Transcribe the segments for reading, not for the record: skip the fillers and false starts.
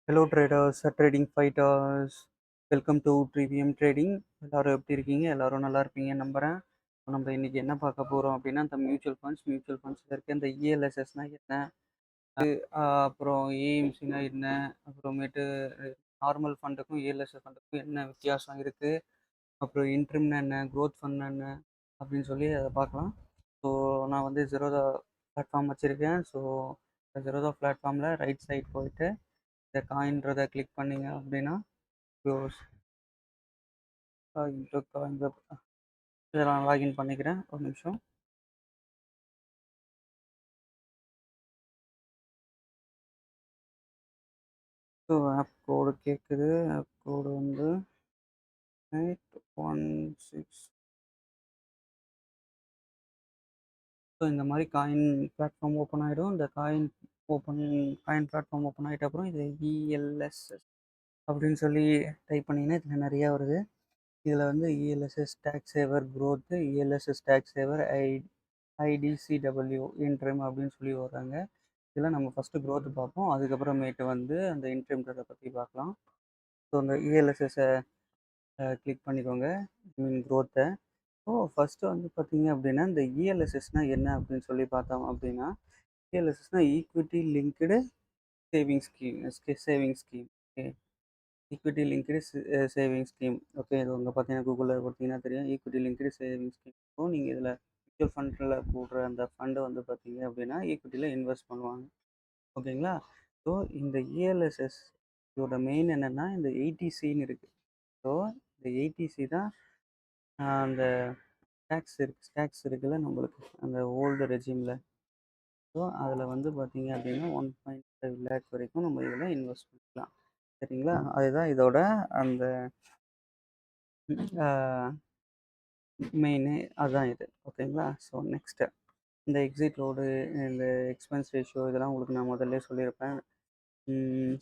Hello traders, trading fighters. Welcome to TRVM trading. எல்லாரும் எப்படி இருக்கீங்க? எல்லாரும் நல்லா இருப்பீங்கன்னு நம்புகிறேன். நம்ம இன்னைக்கு என்ன பார்க்க போகிறோம் அப்படின்னா, இந்த மியூச்சுவல் ஃபண்ட்ஸில் இருக்க இந்த இஎல்எஸ்எஸ்னா என்ன, அப்புறம் ஏஎம்சினா என்ன, அப்புறமேட்டு நார்மல் ஃபண்டுக்கும் இஎல்எஸ்எஸ் ஃபண்டுக்கும் என்ன வித்தியாசம் இருக்குது, அப்புறம் இன்ட்ரிம்னா என்ன, க்ரோத் ஃபண்ட்னா என்ன அப்படின்னு சொல்லி அதை பார்க்கலாம். ஸோ நான் வந்து ஜெரோதா பிளாட்ஃபார்ம் வச்சுருக்கேன். ஸோ ஜெரோதா பிளாட்ஃபார்மில் ரைட் சைட் போயிட்டு இந்த காயின்றதை கிளிக் பண்ணீங்க அப்படின்னா க்ளோஸ் இன்டோ காயின் வெப். இதை நான் லாகின் பண்ணிக்கிறேன், ஒரு நிமிஷம். ஸோ ஆப் கோடு கேட்குது. ஆப் கோடு வந்து 816. ஸோ இந்த மாதிரி காயின் பிளாட்ஃபார்ம் ஓப்பன் ஆகிடும். இந்த காயின் பிளாட்ஃபார்ம் ஓப்பன் ஆகிட்ட அப்புறம் இது இஎல்எஸ்எஸ் அப்படின்னு சொல்லி டைப் பண்ணிங்கன்னா இதில் நிறையா வருது. இதில் வந்து ELSS tax saver growth, ELSS tax saver IDCW interim அப்படின்னு சொல்லி வர்றாங்க. இதில் நம்ம ஃபஸ்ட்டு க்ரோத் பார்ப்போம், அதுக்கப்புறமேட்டு வந்து அந்த இன்ட்ரிம்ன்றதை பற்றி பார்க்கலாம். ஸோ அந்த இஎல்எஸ்எஸ்ஸை கிளிக் பண்ணிக்கோங்க, மீன் க்ரோத்தை. ஸோ ஃபஸ்ட்டு வந்து பார்த்தீங்க அப்படின்னா இந்த இஎல்எஸ்எஸ்னால் என்ன அப்படின்னு சொல்லி பார்த்தோம் அப்படின்னா, இஎல்எஸ்எஸ்னால் equity linked saving scheme. Okay, equity linked saving scheme. Okay, இது உங்கள் பார்த்தீங்கன்னா கூகுளில் கொடுத்தீங்கன்னா தெரியும், equity linked saving scheme. So நீங்கள் இதில் மியூச்சுவல் ஃபண்டில் போடுற அந்த ஃபண்டை வந்து பார்த்தீங்க அப்படின்னா ஈக்விட்டியில் இன்வெஸ்ட் பண்ணுவாங்க. ஓகேங்களா? ஸோ இந்த இஎல்எஸ்எஸ் இதோட மெயின் என்னென்னா இந்த ஏடிசின்னு இருக்குது. ஸோ இந்த ஏடிசி தான் அந்த டேக்ஸ் இருக்குல்ல நம்மளுக்கு அந்த ஓல்டு ரெஜிமில். ஸோ அதில் வந்து பார்த்தீங்க அப்படின்னா 1.5 லேக் வரைக்கும் நம்ம இதில் இன்வெஸ்ட் பண்ணிக்கலாம். சரிங்களா? அதுதான் இதோட அந்த மெயினு, அதுதான் இது. ஓகேங்களா? ஸோ நெக்ஸ்ட்டு இந்த எக்ஸிட் லோடு, இந்த எக்ஸ்பென்ஸ் ரேஷியோ இதெல்லாம் உங்களுக்கு நான் முதல்ல சொல்லியிருப்பேன்.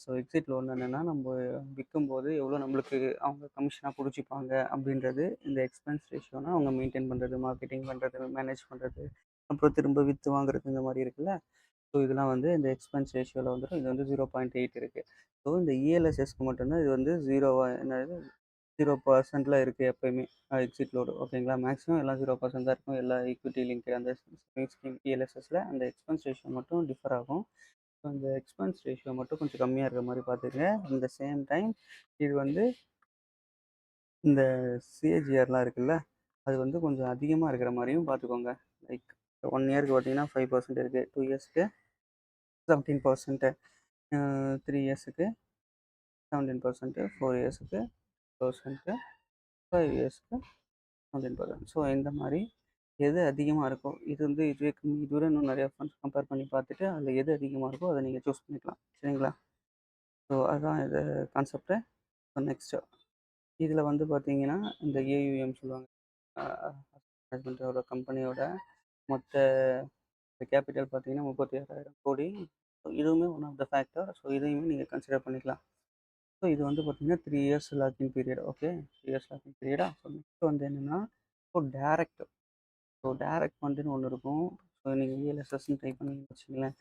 ஸோ எக்ஸிட் லோன் என்னென்னா, நம்ம விற்கும்போது எவ்வளோ நம்மளுக்கு அவங்க கமிஷனாக பிடிச்சிப்பாங்க அப்படின்றது. இந்த எக்ஸ்பென்ஸ் ரேஷியோனா அவங்க மெயின்டைன் பண்ணுறது, மார்க்கெட்டிங் பண்ணுறது, மேனேஜ் பண்ணுறது, அப்புறம் திரும்ப விற்று வாங்குறது, இந்த மாதிரி இருக்குல்ல. ஸோ இதெல்லாம் வந்து இந்த எக்ஸ்பென்ஸ் ரேஷியோவில் வந்துடும். இது வந்து 0.8 இருக்குது. ஸோ இந்த இஎல்எஸ்எஸ்க்கு மட்டும்தான் இது வந்து 0% இருக்குது எப்போயுமே எக்ஸிட் லோடு. ஓகேங்களா? மேக்ஸிமம் எல்லாம் 0% தான் இருக்கும். எல்லா ஈக்விட்டி லிங்க் அந்த ஸ்கீம் இஎல்எஸ்எஸில் அந்த எக்ஸ்பென்ஸ் ரேஷியோ மட்டும் டிஃபர் ஆகும். ஸோ இந்த எக்ஸ்பென்ஸ் ரேஷியோ மட்டும் கொஞ்சம் கம்மியாக இருக்கிற மாதிரி பார்த்துக்கங்க. இந்த சேம் டைம் இது வந்து இந்த சிஏஜிஆர்லாம் இருக்குல்ல, அது வந்து கொஞ்சம் அதிகமாக இருக்கிற மாதிரியும் பார்த்துக்கோங்க. லைக் 1 இயருக்கு பார்த்தீங்கன்னா 5% இருக்குது, 2 இயர்ஸ்க்கு 17%, 3 இயர்ஸுக்கு 17%, 4 இயர்ஸுக்கு 10%, 5 இயர்ஸ்க்கு 17%. ஸோ இந்த மாதிரி எது அதிகமாக இருக்கோ, இது வந்து இதுவே இன்னும் நிறையா ஃபண்ட்ஸ் கம்பேர் பண்ணி பார்த்துட்டு அதில் எது அதிகமாக இருக்கோ அதை நீங்கள் சூஸ் பண்ணிக்கலாம். சரிங்களா? ஸோ அதுதான் இது கான்செப்ட்டு. ஸோ நெக்ஸ்ட்டு இதில் வந்து பார்த்தீங்கன்னா இந்த ஏயுஎம் சொல்லுவாங்க, மேனேஜ்மெண்ட்டோட கம்பெனியோட மொத்த கேபிட்டல் பார்த்தீங்கன்னா 36,000 கோடி. ஸோ இதுவுமே one of the factor. So இதையுமே நீங்கள் கன்சிடர் பண்ணிக்கலாம். ஸோ இது வந்து பார்த்தீங்கன்னா 3 years locking period. Okay, 3 years locking பீரியடா. ஸோ நெக்ஸ்ட் வந்து என்னென்னா டேரக்ட் ஃபண்டுன்னு ஒன்று இருக்கும். ஸோ நீங்கள் இஎல்எஸ்எஸ்ன்னு டைப் பண்ணி வச்சுங்களேன்,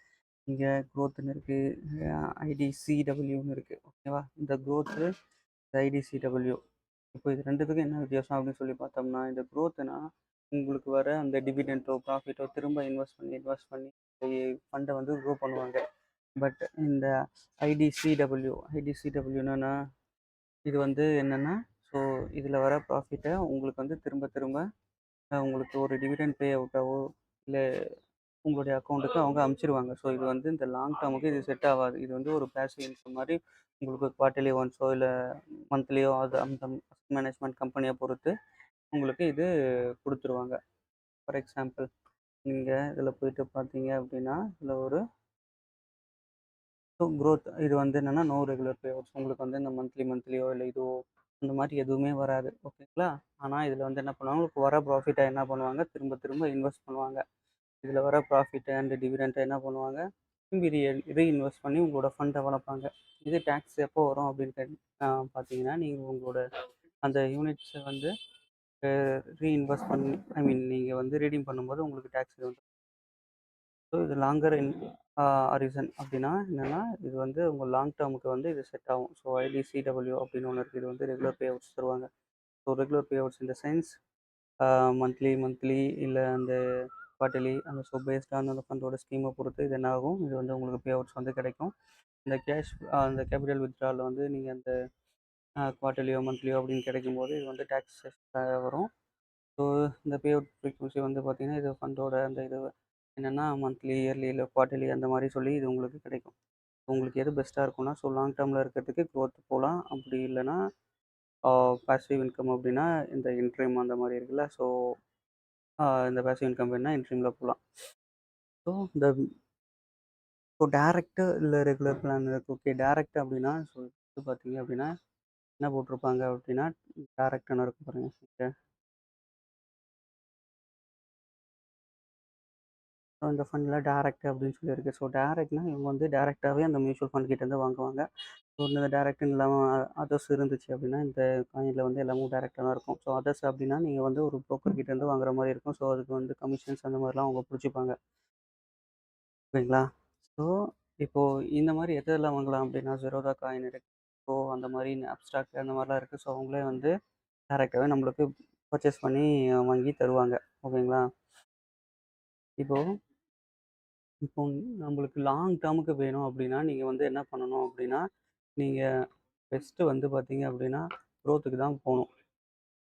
இங்கே க்ரோத்துன்னு இருக்குது, ஐடிசிடபிள்யூன்னு இருக்குது. ஓகேவா? இந்த க்ரோத்து, ஐடிசிடபிள்யூ, இப்போ இது ரெண்டுத்துக்கும் என்ன வித்தியாசம் அப்படின்னு சொல்லி பார்த்தோம்னா, இந்த க்ரோத்துனா உங்களுக்கு வர அந்த டிவிடெண்ட்டோ ப்ராஃபிட்டோ திரும்ப இன்வெஸ்ட் பண்ணி ஃபண்டை வந்து க்ரோ பண்ணுவாங்க. பட் இந்த ஐடிசிடபிள்யூன்னா இது வந்து என்னென்னா, ஸோ இதில் வர ப்ராஃபிட்டை உங்களுக்கு வந்து திரும்ப திரும்ப உங்களுக்கு ஒரு டிவிடெண்ட் பே அவுட்டாவோ இல்லை உங்களுடைய அக்கௌண்ட்டுக்கு அவங்க அமுச்சிடுவாங்க. ஸோ இது வந்து இந்த லாங் டேர்முக்கு இது செட் ஆகாது. இது வந்து ஒரு பேசிவ் இன்கம் மாதிரி உங்களுக்கு குவார்ட்டர்லி ஒன்ஸோ இல்லை மந்த்லியோ அது அந்த மேனேஜ்மெண்ட் கம்பெனியை பொறுத்து உங்களுக்கு இது கொடுத்துருவாங்க. ஃபார் எக்ஸாம்பிள் நீங்கள் இதில் போயிட்டு பார்த்தீங்க அப்படின்னா, இதில் ஒரு க்ரோத் இது வந்து என்னென்னா நோ ரெகுலர் பே அவுட்ஸ். உங்களுக்கு வந்து இந்த மந்த்லியோ இல்லை இதுவோ அந்த மாதிரி எதுவுமே வராது. ஓகேங்களா? ஆனால் இதில் வந்து என்ன பண்ணுவாங்க, உங்களுக்கு வர ப்ராஃபிட்டை என்ன பண்ணுவாங்க, திரும்ப திரும்ப இன்வெஸ்ட் பண்ணுவாங்க. இதில் வர ப்ராஃபிட்டை அண்ட் டிவிடெண்ட்டை என்ன பண்ணுவாங்க, திரும்பி ரீஇன்வெஸ்ட் பண்ணி உங்களோட ஃபண்டை வளர்ப்பாங்க. இது டேக்ஸ் எப்போ வரும் அப்படின்னு பார்த்தீங்கன்னா, நீங்கள் உங்களோட அந்த யூனிட்ஸை வந்து ரீஇன்வெஸ்ட் பண்ணி நீங்கள் வந்து ரீடீம் பண்ணும்போது உங்களுக்கு டேக்ஸ் வந்து. ஸோ இது ஹாரிசான் அப்படின்னா என்னென்னா, இது வந்து உங்கள் லாங் டேர்முக்கு வந்து இது செட் ஆகும். ஸோ ஐடிசிடபிள்யூ அப்படின்னு ஒன்று இருக்குது. இது வந்து ரெகுலர் பே அவுட்ஸ் தருவாங்க. ஸோ ரெகுலர் பே அவுட்ஸ் இந்த சென்ஸ் மந்த்லி இல்ல அந்த குவார்ட்டர்லி அந்த ஸோ பேஸ்ட் ஆன் அந்த ஃபண்டோட ஸ்கீமை பொறுத்து இது என்ன ஆகும், இது வந்து உங்களுக்கு பே அவுட்ஸ் வந்து கிடைக்கும். இந்த அந்த கேபிட்டல் வித்ட்ரால வந்து நீங்கள் அந்த குவார்ட்டர்லியோ மந்த்லியோ அப்படின்னு கிடைக்கும்போது இது வந்து டேக்ஸ் வரும். ஸோ இந்த பே அவுட் ஃப்ரீக்வன்சி வந்து பார்த்தீங்கன்னா, இது ஃபண்டோட அந்த இது என்னென்னா மந்த்லி, இயர்லி இல்லை குவார்ட்டர்லி அந்த மாதிரி சொல்லி இது உங்களுக்கு கிடைக்கும். உங்களுக்கு எது பெஸ்ட்டாக இருக்கும்னா, ஸோ லாங் டேர்மில் இருக்கிறதுக்கு க்ரோத் போகலாம். அப்படி இல்லைன்னா பாசிவ் இன்கம் அப்படின்னா இந்த இன்ட்ரீம் அந்த மாதிரி இருக்குல்ல. ஸோ இந்த பாசிவ் இன்கம் வேணுன்னா இன்ட்ரீமில் போகலாம். ஸோ இந்த ஸோ டேரெக்ட்டு இல்லை ரெகுலர் பிளான் இருக்குது. ஓகே டேரெக்ட் அப்படின்னா ஸோ இது பார்த்தீங்க அப்படின்னா என்ன போட்டிருப்பாங்க அப்படின்னா, டேரெக்ட்னு இருக்கும் பாருங்க. ஓகே. ஸோ இந்த ஃபண்டில் டேரெக்ட் அப்படின்னு சொல்லியிருக்கு. ஸோ டேரெக்ட்னா இவங்க வந்து டேரெக்டாகவே அந்த மியூச்சுவல் ஃபண்ட் கிட்டேருந்து வாங்குவாங்க. ஸோ இந்த டேரெக்ட்னு இல்லாமல் அதர்ஸ் இருந்துச்சு அப்படின்னா, இந்த காயினில் வந்து எல்லாமே டேரெக்டாக தான் இருக்கும். ஸோ அதர்ஸ் அப்படின்னா நீங்கள் வந்து ஒரு புரோக்கர் கிட்டேருந்து வாங்குற மாதிரி இருக்கும். ஸோ அதுக்கு வந்து கமிஷன்ஸ் அந்த மாதிரிலாம் அவங்க பிடிச்சிப்பாங்க. ஓகேங்களா? ஸோ இப்போது இந்த மாதிரி எதெல்லாம் வாங்கலாம் அப்படின்னா, ஜெரோதா காயின் இருக்குது. ஸோ அந்த மாதிரி அப்ஸ்ட்ராக்ட் அந்த மாதிரிலாம் இருக்குது. ஸோ அவங்களே வந்து டேரெக்டாகவே நம்மளுக்கு பர்ச்சேஸ் பண்ணி வாங்கி தருவாங்க. ஓகேங்களா? இப்போ இப்போ நம்மளுக்கு லாங் டேர்முக்கு வேணும் அப்படின்னா, நீங்க வந்து என்ன பண்ணணும் அப்படின்னா, நீங்க பெஸ்ட்டு வந்து பார்த்தீங்க அப்படின்னா, குரோத்துக்கு தான் போணும்.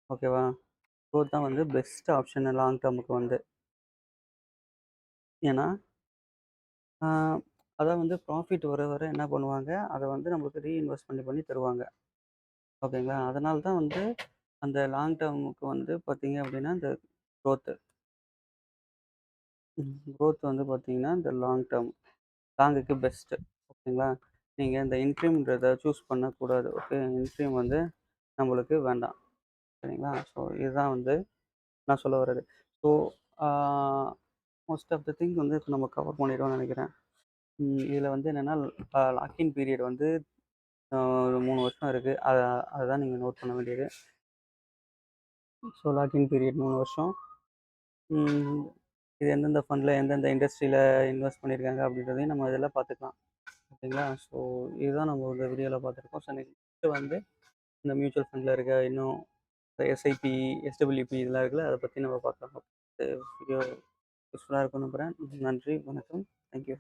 ஓகேவா? குரோத் தான் வந்து பெஸ்ட் ஆப்ஷன் லாங் டேர்முக்கு வந்து. ஏன்னா, ஆ அதான் வந்து ப்ராஃபிட் வர வர என்ன பண்ணுவாங்க, அத வந்து நம்மளுக்கு ரீஇன்வெஸ்ட் பண்ணி பண்ணி தருவாங்க. ஓகேங்களா? அதனால தான் வந்து அந்த லாங் டேர்முக்கு வந்து பார்த்தீங்க அப்படின்னா, இந்த குரோத்து குரோத் வந்து பார்த்தீங்கன்னா, இந்த லாங் டேர்ம் லாங்குக்கு பெஸ்ட்டு. ஓகேங்களா? நீங்க இந்த இன்ட்ரீம்ன்றத சூஸ் பண்ணக்கூடாது. ஓகே. இன்ட்ரீம் வந்து நம்மளுக்கு வேண்டாம். சரிங்களா? ஸோ இதுதான் வந்து நான் சொல்ல வர்றது. So ah most of the thing வந்து இப்ப நம்ம கவர் பண்ணிட்டோம்னு நெனைக்கிறேன். இதில வந்து என்னன்னா லாக்கின் பீரியட் வந்து ஒரு 3 வருஷம் இருக்கு. அதுதான் நீங்க நோட் பண்ண வேண்டியது. ஸோ லாக்கின் பீரியட் 3 வருஷம். ம் இது எந்தெந்த ஃபண்ட்ல எந்தெந்த இண்டஸ்ட்ரியில இன்வெஸ்ட் பண்ணியிருக்காங்க அப்படின்றதையும் நம்ம இதில பார்த்துக்கலாம். ஓகேங்களா? ஸோ இதுதான் நம்ம இந்த வீடியோல பார்த்துருக்கோம். ஸோ நெக்ஸ்ட்டு வந்து இந்த மியூச்சுவல் ஃபண்ட்ல இருக்க இன்னும் எஸ்ஐபி, எஸ்டபிள்யூபி இதெல்லாம் இருக்குல்ல, அத பத்தி நம்ம பார்க்கலாம். வீடியோ யூஸ்ஃபுல்லா இருக்கும்னு நம்புறேன். நன்றி, வணக்கம். Thank you.